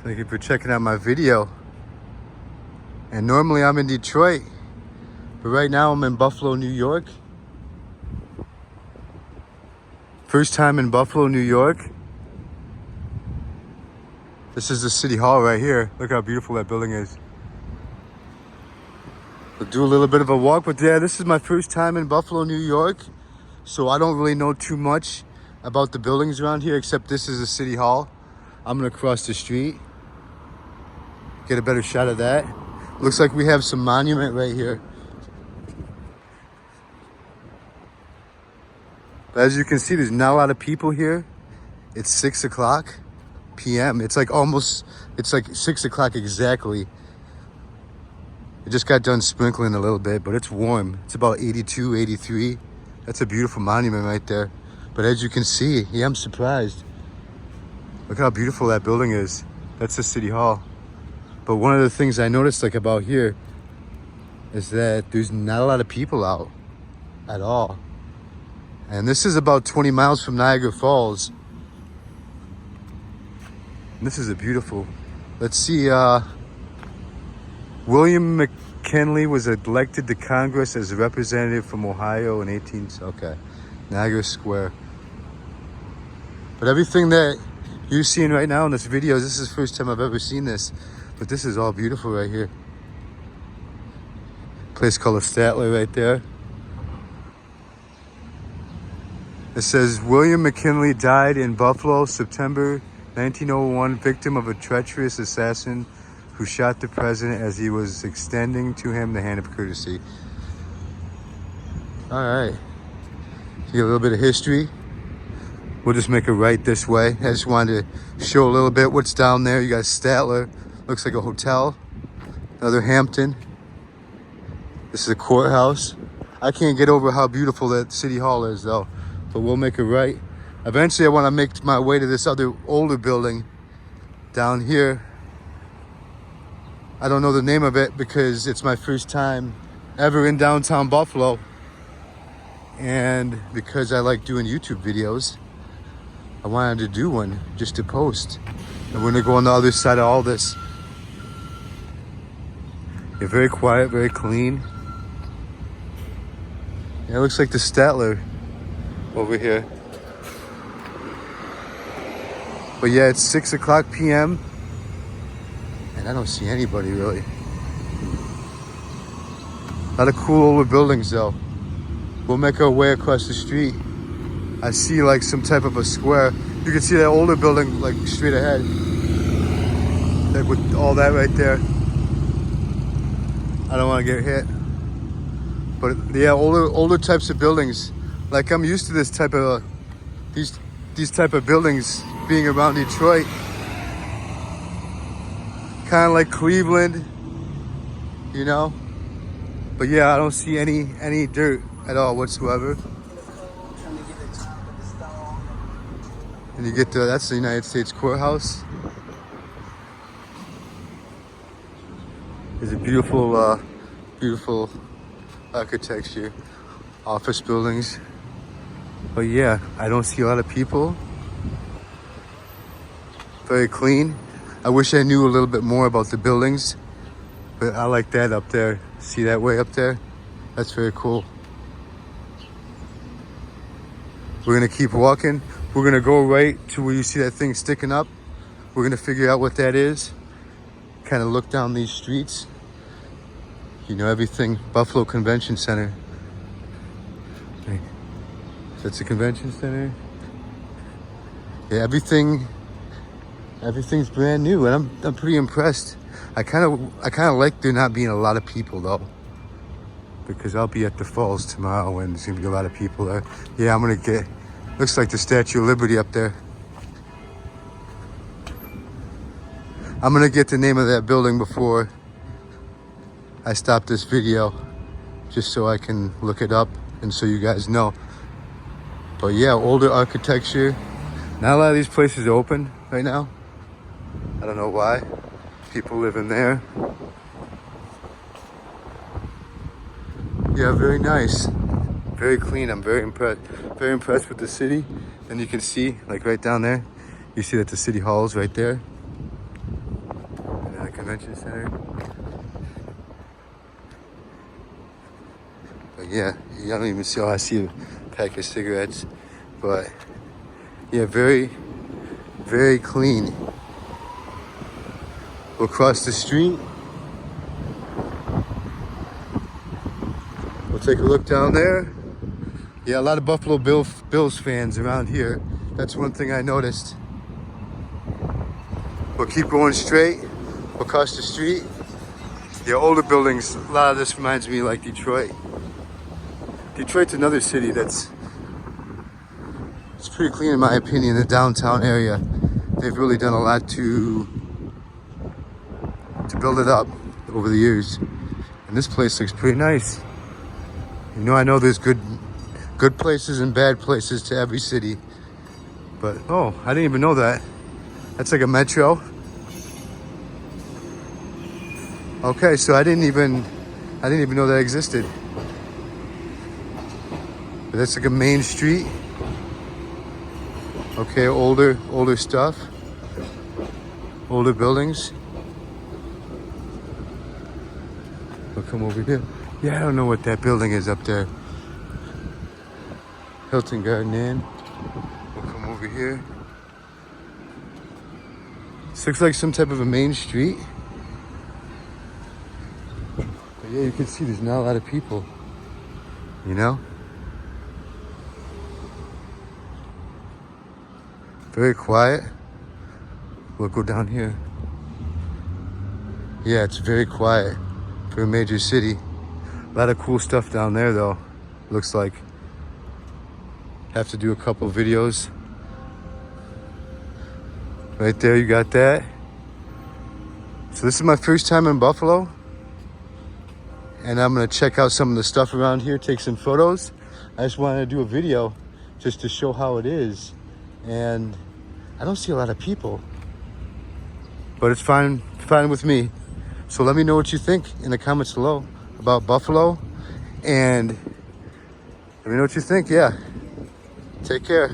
Thank you for checking out my video. And normally I'm in Detroit, but right now I'm in Buffalo, New York. First time in Buffalo, New York. This is the City Hall right here. Look how beautiful that building is. We'll do a little bit of a walk, but yeah, this is my first time in Buffalo, New York. So I don't really know too much about the buildings around here, except this is the City Hall. I'm gonna cross the street, get a better shot of that. Looks like we have some monument right here. But as you can see, there's not a lot of people here. It's 6 o'clock p.m. It's like 6 o'clock exactly. It just got done sprinkling a little bit, but it's warm. It's about 82, 83. That's a beautiful monument right there. But as you can see, yeah, I'm surprised. Look how beautiful that building is. That's the City Hall. But one of the things I noticed about here is that there's not a lot of people out at all. And this is about 20 miles from Niagara Falls. And this is a beautiful, let's see, William McKinley was elected to Congress as a representative from Ohio in okay, Niagara Square. But everything that you're seeing right now in this video, this is the first time I've ever seen this, but this is all beautiful right here. Place called the Statler right there. It says, William McKinley died in Buffalo, September 1901, victim of a treacherous assassin who shot the president as he was extending to him the hand of courtesy. All right, so get a little bit of history. We'll just make a right this way. I just wanted to show a little bit what's down there. You got Statler, looks like a hotel. Another Hampton. This is a courthouse. I can't get over how beautiful that City Hall is though. But we'll make a right. Eventually I want to make my way to this other older building down here. I don't know the name of it because it's my first time ever in downtown Buffalo. And because I like doing YouTube videos, I wanted to do one just to post. And we're gonna go on the other side of all this. Yeah, very quiet, very clean. Yeah, it looks like the Statler over here. But yeah, it's 6 o'clock p.m. and I don't see anybody really. A lot of cool older buildings though. We'll make our way across the street. I see like some type of a square. You can see that older building like straight ahead. Like with all that right there. I don't want to get hit. But yeah, older types of buildings. Like I'm used to this type of these type of buildings being around Detroit. Kind of like Cleveland, you know. But yeah, I don't see any dirt at all whatsoever. And you get to, that's the United States Courthouse. There's a beautiful, beautiful architecture, office buildings. But yeah, I don't see a lot of people. Very clean. I wish I knew a little bit more about the buildings, but I like that up there. See that way up there? That's very cool. We're gonna keep walking. We're gonna go right to where you see that thing sticking up. We're gonna figure out what that is. Kind of look down these streets. You know everything. Buffalo Convention Center. Hey. That's a convention center. Yeah, everything's brand new, and I'm pretty impressed. I kind of like there not being a lot of people though, because I'll be at the falls tomorrow and there's gonna be a lot of people there. Yeah, I'm gonna get. Looks like the Statue of Liberty up there. I'm gonna get the name of that building before I stop this video, just so I can look it up and so you guys know. But yeah, older architecture. Not a lot of these places are open right now. I don't know why. People live in there. Yeah, very nice. Very clean. I'm very impressed with the city. And you can see, like right down there, you see that the City Hall is right there. convention center. But yeah, I don't even see, I see a pack of cigarettes. But yeah, very, very clean. We'll cross the street. We'll take a look down there. Yeah, a lot of Buffalo Bills fans around here. That's one thing I noticed. We'll keep going straight. We'll cross the street. Yeah, older buildings. A lot of this reminds me like Detroit. Detroit's another city it's pretty clean in my opinion, the downtown area. They've really done a lot to build it up over the years. And this place looks pretty nice. You know, I know there's good places and bad places to every city. But, oh, I didn't even know that. That's like a metro. Okay, so I didn't even know that existed. But that's like a main street. Okay, older stuff. Older buildings. We'll come over here. Yeah, I don't know what that building is up there. Hilton Garden Inn. We'll come over here. This looks like some type of a main street. But yeah, you can see there's not a lot of people. You know? Very quiet. We'll go down here. Yeah, it's very quiet for a major city. A lot of cool stuff down there though, looks like. Have to do a couple of videos. Right there, you got that. So this is my first time in Buffalo. And I'm gonna check out some of the stuff around here, take some photos. I just wanted to do a video just to show how it is. And I don't see a lot of people. But it's fine with me. So let me know what you think in the comments below about Buffalo. And let me know what you think, yeah. Take care.